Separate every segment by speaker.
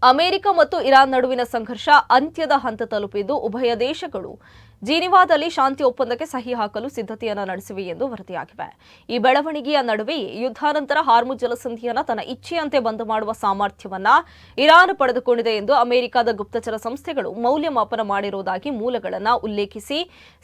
Speaker 1: America ಮತ್ತು Iran ನಡುವಿನ ಸಂಘರ್ಷ ಅಂತ್ಯದ ಹಂತ ತಲುಪಿದ್ದು ಉಭಯ ದೇಶಗಳು ಜಿನಿವಾದಲ್ಲಿ ಶಾಂತಿ ಒಪ್ಪಂದಕ್ಕೆ ಸಹಿ ಹಾಕಲು ಸಿದ್ಧತೆಯನ್ನು ನಡೆಸಿವೆ ಎಂದು ವರದಿಯಾಗಿವೆ. ಈ ಬೆಳವಣಿಗೆಯ ನಡುವೆಯೇ ಯುದ್ಧಾನಂತರ ಹಾರ್ಮುಜ್ ಜಲಸಂಧಿಯನ್ನು ತನ್ನ ಇಚ್ಛೆಯಂತೆ ಬಂದ್ ಮಾಡುವ ಸಾಮರ್ಥ್ಯವನ್ನ ಇರಾನ್ ಪಡೆದುಕೊಂಡಿದೆ ಎಂದು ಅಮೆರಿಕದ ಗುಪ್ತಚರ ಸಂಸ್ಥೆಗಳು ಮೌಲ್ಯಮಾಪನ ಮಾಡಿರುವುದಾಗಿ ಮೂಲಗಳನ್ನು ಉಲ್ಲೇಖಿಸಿ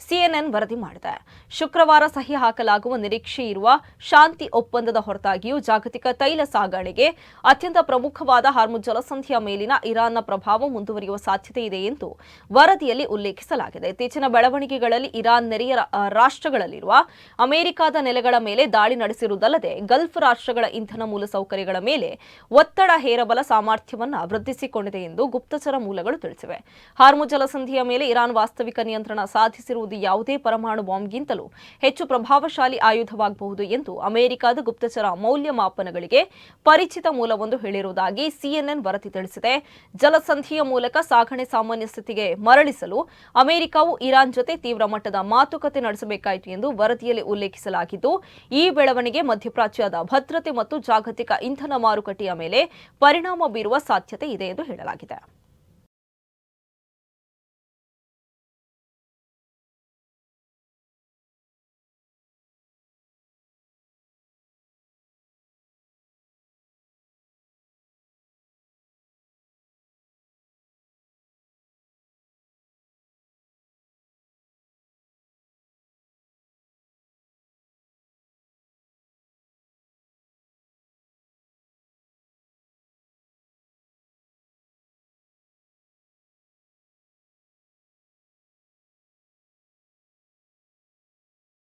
Speaker 1: ಸಿಎನ್ಎನ್ ವರದಿ ಮಾಡಿದೆ. ಶುಕ್ರವಾರ ಸಹಿ ಹಾಕಲಾಗುವ ನಿರೀಕ್ಷೆ ಇರುವ ಶಾಂತಿ ಒಪ್ಪಂದದ ಹೊರತಾಗಿಯೂ ಜಾಗತಿಕ ತೈಲ ಸಾಗಣೆಗೆ ಅತ್ಯಂತ ಪ್ರಮುಖವಾದ ಹಾರ್ಮುಜ್ ಜಲಸಂಧಿಯ ಮೇಲಿನ ಇರಾನ್ನ ಪ್ರಭಾವ ಮುಂದುವರಿಯುವ ಸಾಧ್ಯತೆ ಇದೆ ಎಂದು ವರದಿಯಲ್ಲಿ ಉಲ್ಲೇಖಿಸಲಾಗಿದೆ. ಇತ್ತೀಚಿನ ಬೆಳವಣಿಗೆಗಳಲ್ಲಿ ಇರಾನ್ ನೆರೆಯ ರಾಷ್ಟ್ರಗಳಲ್ಲಿರುವ ಅಮೆರಿಕದ ನೆಲೆಗಳ ಮೇಲೆ ದಾಳಿ ನಡೆಸಿರುವುದಲ್ಲದೆ ಗಲ್ಫ್ ರಾಷ್ಟ್ರಗಳ ಇಂಧನ ಮೂಲಸೌಕರ್ಯಗಳ ಮೇಲೆ ಒತ್ತಡ ಹೇರಬಲ ಸಾಮರ್ಥ್ಯವನ್ನು ವೃದ್ಧಿಸಿಕೊಂಡಿದೆ ಎಂದು ಗುಪ್ತಚರ ಮೂಲಗಳು ತಿಳಿಸಿವೆ. ಹಾರ್ಮುಜ್ ಜಲಸಂಧಿಯ ಮೇಲೆ ಇರಾನ್ ವಾಸ್ತವಿಕ ನಿಯಂತ್ರಣ ಸಾಧಿಸಿರುವುದು ಯಾವುದೇ ಪರಮಾಣು ಬಾಂಬ್ಗಿಂತಲೂ ಹೆಚ್ಚು ಪ್ರಭಾವಶಾಲಿ ಆಯುಧವಾಗಬಹುದು ಎಂದು ಅಮೆರಿಕದ ಗುಪ್ತಚರ ಮೌಲ್ಯಮಾಪನಗಳಿಗೆ ಪರಿಚಿತ ಮೂಲವೊಂದು ಹೇಳಿರುವುದಾಗಿ ಸಿಎನ್ಎನ್ ವರದಿ ತಿಳಿಸಿದೆ. ಜಲಸಂಧಿಯ ಮೂಲಕ ಸಾಗಣೆ ಸಾಮಾನ್ಯ ಸ್ಥಿತಿಗೆ ಮರಳಿಸಲು ಅಮೆರಿಕವು ಇರಾನ್ ಜೊತೆ ತೀವ್ರ ಮಟ್ಟದ ಮಾತುಕತೆ ನಡೆಸಬೇಕಾಯಿತು ಎಂದು ವರದಿಯಲ್ಲಿ ಉಲ್ಲೇಖಿಸಲಾಗಿದ್ದು, ಈ ಬೆಳವಣಿಗೆ ಮಧ್ಯಪ್ರಾಚ್ಯದ ಭದ್ರತೆ ಮತ್ತು ಜಾಗತಿಕ ಇಂಧನ ಮಾರುಕಟ್ಟೆಯ ಮೇಲೆ ಪರಿಣಾಮ ಬೀರುವ ಸಾಧ್ಯತೆ ಇದೆ ಎಂದು ಹೇಳಲಾಗಿದೆ.